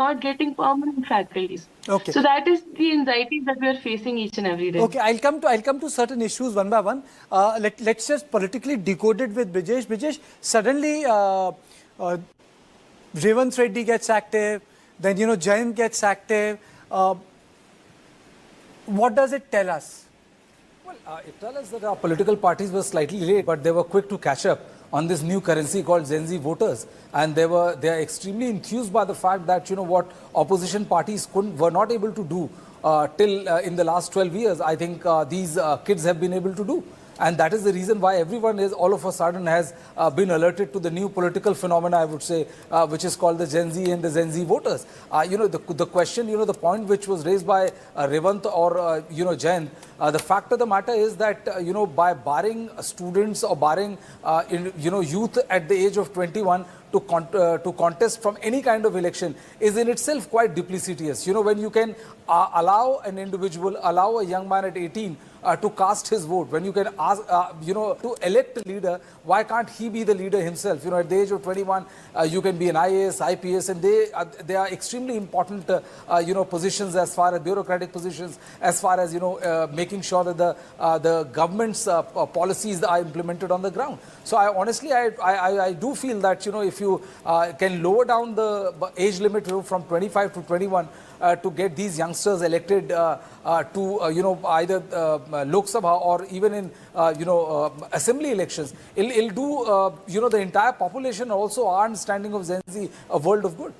not getting permanent faculties. Okay. So that is the anxiety that we are facing each and every day. Okay, I'll come to certain issues one by one. Let's just politically decode it with Brijesh. Brijesh, suddenly Revanth Reddy gets active, then Jayant gets active. What does it tell us? Well, it tells us that our political parties were slightly late, but they were quick to catch up on this new currency called Gen Z voters, and they are extremely enthused by the fact that what opposition parties were not able to do till in the last 12 years. I think these kids have been able to do. And that is the reason why everyone is all of a sudden has been alerted to the new political phenomena, I would say, which is called the Gen Z and the Gen Z voters. The question, the point which was raised by Revanth or, Jayant, the fact of the matter is that, by barring students or barring, youth at the age of 21, to contest from any kind of election is in itself quite duplicitous. When you can allow an individual, allow a young man at 18 to cast his vote, when you can ask, to elect a leader, why can't he be the leader himself? At the age of 21, you can be an IAS, IPS, and they are extremely important, positions as far as bureaucratic positions, as far as, making sure that the government's policies are implemented on the ground. So I honestly, I do feel that, if you can lower down the age limit from 25 to 21 to get these youngsters elected to either Lok Sabha or even in assembly elections, it'll do the entire population, also our understanding of Gen Z, a world of good.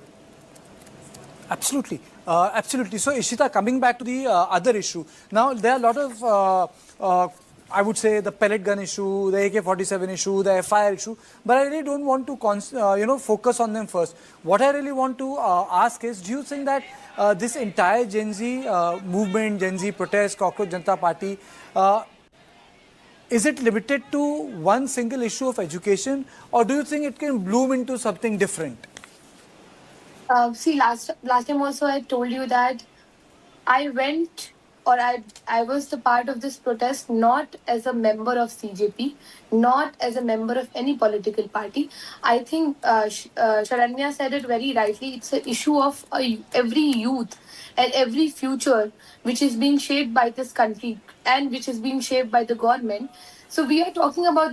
Absolutely. Absolutely. So, Ishita, coming back to the other issue. Now, there are a lot of, I would say, the pellet gun issue, the AK-47 issue, the FIR issue, but I really don't want to, focus on them first. What I really want to ask is, do you think that this entire Gen Z movement, Gen Z protest, Cockroach Jantar Party, is it limited to one single issue of education, or do you think it can bloom into something different? See, last time also I told you that I went, or I was the part of this protest not as a member of CJP, not as a member of any political party. I think Sharanya said it very rightly. It's an issue of every youth and every future which is being shaped by this country and which is being shaped by the government. So we are talking about